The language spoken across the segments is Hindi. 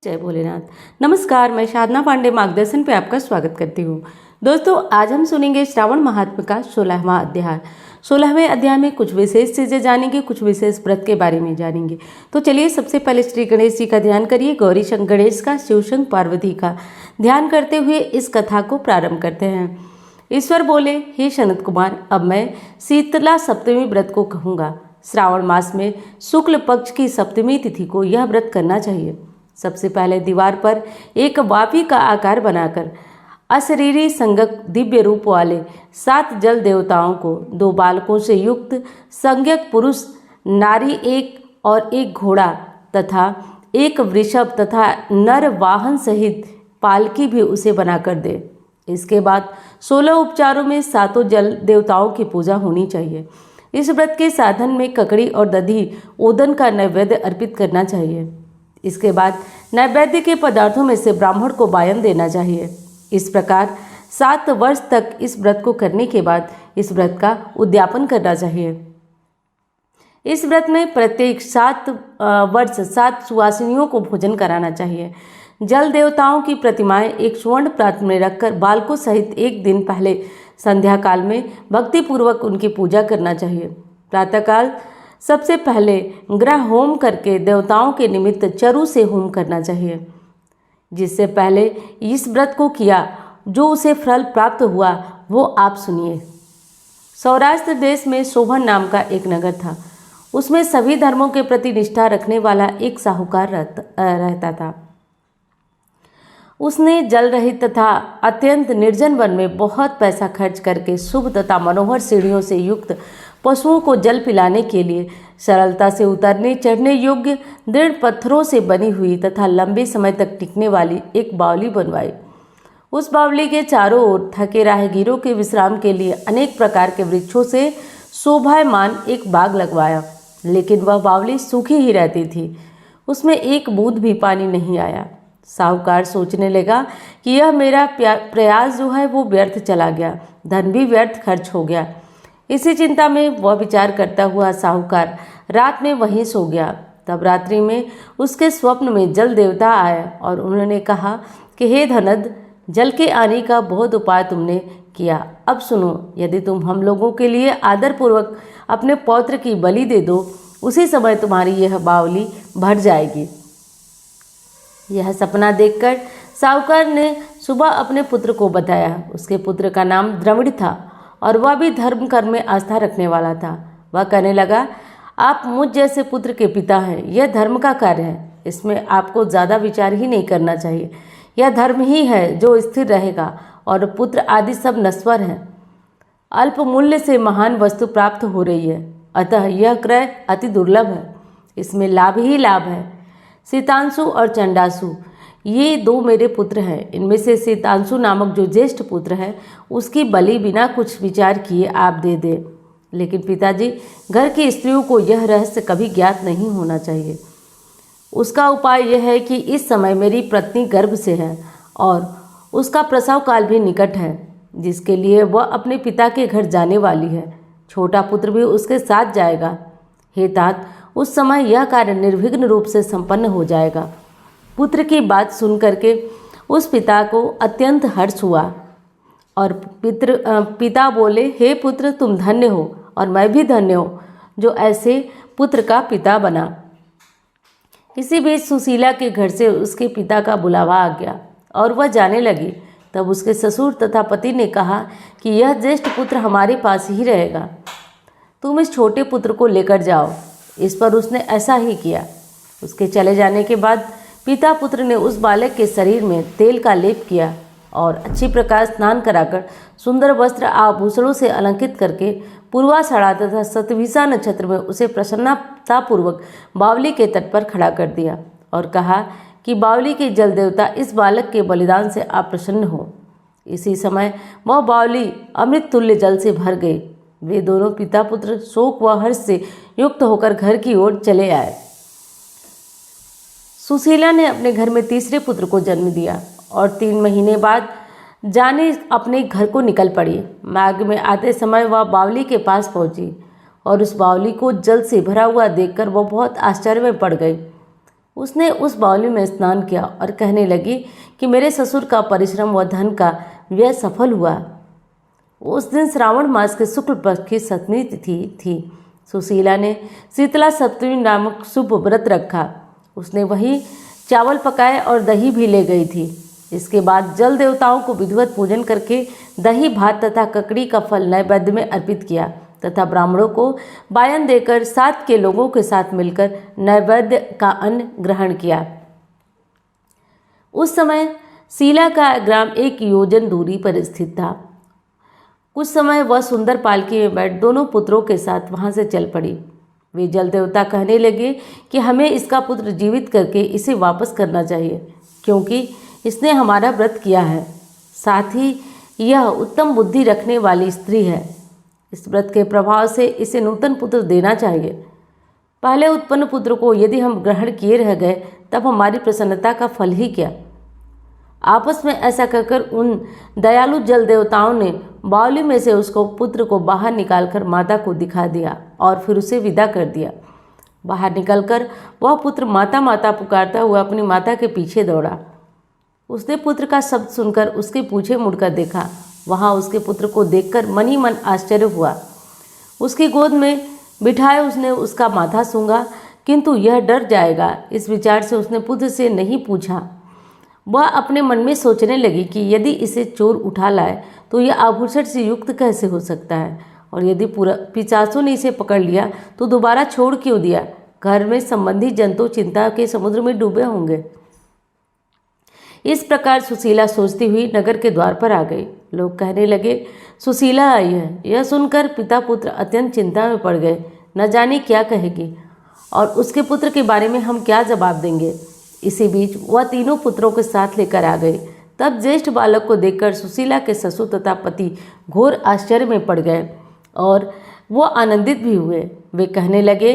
जय भोलेनाथ। नमस्कार, मैं साधना पांडे मार्गदर्शन पे आपका स्वागत करती हूँ। दोस्तों, आज हम सुनेंगे श्रावण महात्म्य का 16वां अध्याय। 16वें अध्याय में कुछ विशेष चीजें जानेंगे, कुछ विशेष व्रत के बारे में जानेंगे। तो चलिए, सबसे पहले श्री गणेश जी का ध्यान करिए। गौरी शंकर गणेश का, शिव शंकर पार्वती का ध्यान करते हुए इस कथा को प्रारंभ करते हैं। ईश्वर बोले, हे सनत कुमार, अब मैं शीतला सप्तमी व्रत को कहूँगा। श्रावण मास में शुक्ल पक्ष की सप्तमी तिथि को यह व्रत करना चाहिए। सबसे पहले दीवार पर एक वापी का आकार बनाकर अशरीरी संज्ञक दिव्य रूप वाले 7 जल देवताओं को 2 बालकों से युक्त संज्ञक पुरुष नारी एक और एक घोड़ा तथा एक वृषभ तथा नर वाहन सहित पालकी भी उसे बनाकर दे। इसके बाद 16 उपचारों में 7 जल देवताओं की पूजा होनी चाहिए। इस व्रत के साधन में ककड़ी और दधी ओदन का नैवेद्य अर्पित करना चाहिए। इसके बाद नैवेद्य के पदार्थों में से ब्राह्मण को वायन देना चाहिए। इस प्रकार 7 वर्ष तक इस व्रत को करने के बाद इस व्रत का उद्यापन करना चाहिए। इस व्रत में प्रत्येक 7 वर्ष 7 सुवासिनियों को भोजन कराना चाहिए। जल देवताओं की प्रतिमाएं एक स्वर्ण पात्र में रखकर बालकों सहित एक दिन पहले संध्या काल में भक्तिपूर्वक उनकी पूजा करना चाहिए। प्रातःकाल सबसे पहले ग्रह होम करके देवताओं के निमित्त चरु से होम करना चाहिए। जिससे पहले इस व्रत को किया, जो उसे फल प्राप्त हुआ वो आप सुनिए। सौराष्ट्र देश में शोभन नाम का एक नगर था। उसमें सभी धर्मों के प्रति निष्ठा रखने वाला एक साहूकार रहता था। उसने जल रहित तथा अत्यंत निर्जन वन में बहुत पैसा खर्च करके शुभ तथा मनोहर सीढ़ियों से युक्त पशुओं को जल पिलाने के लिए सरलता से उतरने चढ़ने योग्य दृढ़ पत्थरों से बनी हुई तथा लंबे समय तक टिकने वाली एक बावली बनवाई। उस बावली के चारों ओर थके राहगीरों के विश्राम के लिए अनेक प्रकार के वृक्षों से शोभायमान एक बाग लगवाया। लेकिन वह बावली सूखी ही रहती थी, उसमें एक बूंद भी पानी नहीं आया। साहूकार सोचने लगा कि यह मेरा प्रयास जो है वो व्यर्थ चला गया, धन भी व्यर्थ खर्च हो गया। इसी चिंता में वह विचार करता हुआ साहूकार रात में वहीं सो गया। तब रात्रि में उसके स्वप्न में जल देवता आए और उन्होंने कहा कि हे धनद, जल के आने का बहुत उपाय तुमने किया। अब सुनो, यदि तुम हम लोगों के लिए आदरपूर्वक अपने पौत्र की बलि दे दो, उसी समय तुम्हारी यह बावली भर जाएगी। यह सपना देखकर साहूकार ने सुबह अपने पुत्र को बताया। उसके पुत्र का नाम द्रविड़ था और वह भी धर्म कर्म में आस्था रखने वाला था। वह कहने लगा, आप मुझ जैसे पुत्र के पिता हैं, यह धर्म का कार्य है, इसमें आपको ज़्यादा विचार ही नहीं करना चाहिए। यह धर्म ही है जो स्थिर रहेगा और पुत्र आदि सब नश्वर हैं। अल्प मूल्य से महान वस्तु प्राप्त हो रही है, अतः यह क्रय अति दुर्लभ है, इसमें लाभ ही लाभ है। शीतांशु और चंडासु ये 2 मेरे पुत्र हैं। इनमें से शीतांशु नामक जो ज्येष्ठ पुत्र है, उसकी बलि बिना कुछ विचार किए आप दे दे। लेकिन पिताजी, घर की स्त्रियों को यह रहस्य कभी ज्ञात नहीं होना चाहिए। उसका उपाय यह है कि इस समय मेरी पत्नी गर्भ से है और उसका प्रसव काल भी निकट है, जिसके लिए वह अपने पिता के घर जाने वाली है। छोटा पुत्र भी उसके साथ जाएगा। हे तात, उस समय यह कार्य निर्विघ्न रूप से संपन्न हो जाएगा। पुत्र की बात सुन करके उस पिता को अत्यंत हर्ष हुआ और पिता बोले, हे पुत्र, तुम धन्य हो और मैं भी धन्य हूँ जो ऐसे पुत्र का पिता बना। इसी बीच सुशीला के घर से उसके पिता का बुलावा आ गया और वह जाने लगी। तब उसके ससुर तथा पति ने कहा कि यह ज्येष्ठ पुत्र हमारे पास ही रहेगा, तुम इस छोटे पुत्र को लेकर जाओ। इस पर उसने ऐसा ही किया। उसके चले जाने के बाद पिता पुत्र ने उस बालक के शरीर में तेल का लेप किया और अच्छी प्रकार स्नान कराकर सुंदर वस्त्र आभूषणों से अलंकृत करके पूर्वाषाढ़ा तथा शतभिषा नक्षत्र में उसे प्रसन्नतापूर्वक बावली के तट पर खड़ा कर दिया और कहा कि बावली के जल देवता, इस बालक के बलिदान से आप प्रसन्न हो। इसी समय वह बावली अमृत तुल्य जल से भर गई। वे दोनों पिता पुत्र शोक व हर्ष से युक्त होकर घर की ओर चले आए। सुशीला ने अपने घर में तीसरे पुत्र को जन्म दिया और 3 महीने बाद जाने अपने घर को निकल पड़ी। मार्ग में आते समय वह बावली के पास पहुंची और उस बावली को जल से भरा हुआ देखकर वह बहुत आश्चर्य में पड़ गई। उसने उस बावली में स्नान किया और कहने लगी कि मेरे ससुर का परिश्रम व धन का व्यय सफल हुआ। उस दिन श्रावण मास के शुक्ल पक्ष की सप्तमी तिथि थी। सुशीला ने शीतला सप्तमी नामक शुभ व्रत रखा। उसने वही चावल पकाए और दही भी ले गई थी। इसके बाद जल देवताओं को विधिवत पूजन करके दही भात तथा ककड़ी का फल नैवेद्य में अर्पित किया तथा ब्राह्मणों को वायन देकर साथ के लोगों के साथ मिलकर नैवेद्य का अन्न ग्रहण किया। उस समय शीला का ग्राम 1 योजन दूरी पर स्थित था। कुछ समय वह सुंदर पालकी में बैठ दोनों पुत्रों के साथ वहां से चल पड़ी। वे जल देवता कहने लगे कि हमें इसका पुत्र जीवित करके इसे वापस करना चाहिए, क्योंकि इसने हमारा व्रत किया है। साथ ही यह उत्तम बुद्धि रखने वाली स्त्री है। इस व्रत के प्रभाव से इसे नूतन पुत्र देना चाहिए। पहले उत्पन्न पुत्र को यदि हम ग्रहण किए रह गए तब हमारी प्रसन्नता का फल ही क्या। आपस में ऐसा कहकर उन दयालु जल देवताओं ने बावली में से उसको पुत्र को बाहर निकालकर माता को दिखा दिया और फिर उसे विदा कर दिया। बाहर निकलकर वह पुत्र माता माता पुकारता हुआ अपनी माता के पीछे दौड़ा। उसने पुत्र का शब्द सुनकर उसके पीछे मुड़कर देखा। वहाँ उसके पुत्र को देखकर मन ही मन आश्चर्य हुआ। उसकी गोद में बिठाए उसने उसका माथा सूंघा, किंतु यह डर जाएगा, इस विचार से उसने पुत्र से नहीं पूछा। वह अपने मन में सोचने लगी कि यदि इसे चोर उठा लाए तो यह आभूषण से युक्त कैसे हो सकता है, और यदि पूरा पिशाचों ने इसे पकड़ लिया तो दोबारा छोड़ क्यों दिया। घर में संबंधी जंतु चिंता के समुद्र में डूबे होंगे। इस प्रकार सुशीला सोचती हुई नगर के द्वार पर आ गई। लोग कहने लगे, सुशीला आई है। यह सुनकर पिता पुत्र अत्यंत चिंता में पड़ गए। न जाने क्या कहेगी और उसके पुत्र के बारे में हम क्या जवाब देंगे। इसी बीच वह तीनों पुत्रों के साथ लेकर आ गई। तब ज्येष्ठ बालक को देखकर सुशीला के ससुर तथा पति घोर आश्चर्य में पड़ गए और वो आनंदित भी हुए। वे कहने लगे,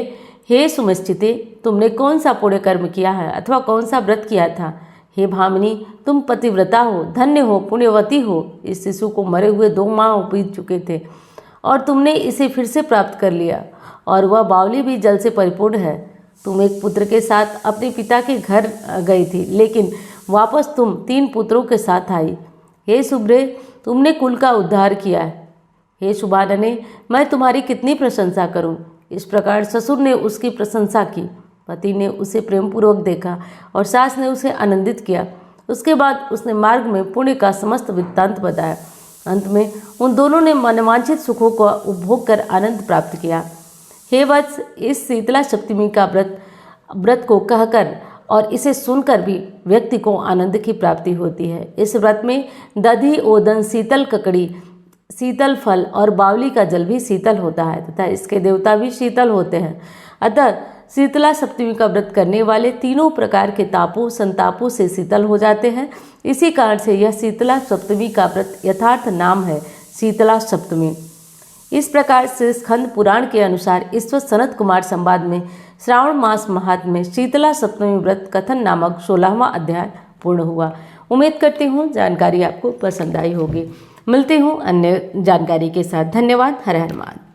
हे सुमिश्चिते, तुमने कौन सा पुण्य कर्म किया है अथवा कौन सा व्रत किया था। हे भामिनी, तुम पतिव्रता हो, धन्य हो, पुण्यवती हो। इस शिशु को मरे हुए 2 माह बीत चुके थे और तुमने इसे फिर से प्राप्त कर लिया, और वह बावली भी जल से परिपूर्ण है। तुम एक पुत्र के साथ अपने पिता के घर गई थी, लेकिन वापस तुम 3 पुत्रों के साथ आई। हे शुभ्रे, तुमने कुल का उद्धार किया है। हे शुभानने, मैं तुम्हारी कितनी प्रशंसा करूं। इस प्रकार ससुर ने उसकी प्रशंसा की। पति ने उसे प्रेमपूर्वक देखा और सास ने उसे आनंदित किया। उसके बाद उसने मार्ग में पुण्य का समस्त वृत्तांत बताया। अंत में उन दोनों ने मनवांछित सुखों को उपभोग कर आनंद प्राप्त किया। हे वत्स, इस शीतला सप्तमी का व्रत को कहकर और इसे सुनकर भी व्यक्ति को आनंद की प्राप्ति होती है। इस व्रत में दधी, ओदन, शीतल ककड़ी, शीतल फल और बावली का जल भी शीतल होता है तथा इसके देवता भी शीतल होते हैं। अतः शीतला सप्तमी का व्रत करने वाले तीनों प्रकार के तापों संतापों से शीतल हो जाते हैं। इसी कारण से यह शीतला सप्तमी का व्रत यथार्थ नाम है, शीतला सप्तमी। इस प्रकार से स्कंद पुराण के अनुसार ईश्वर सनत कुमार संवाद में श्रावण मास महात्म्य में शीतला सप्तमी व्रत कथन नामक 16वां अध्याय पूर्ण हुआ। उम्मीद करती हूँ जानकारी आपको पसंद आई होगी। मिलती हूँ अन्य जानकारी के साथ। धन्यवाद। हर हर महादेव।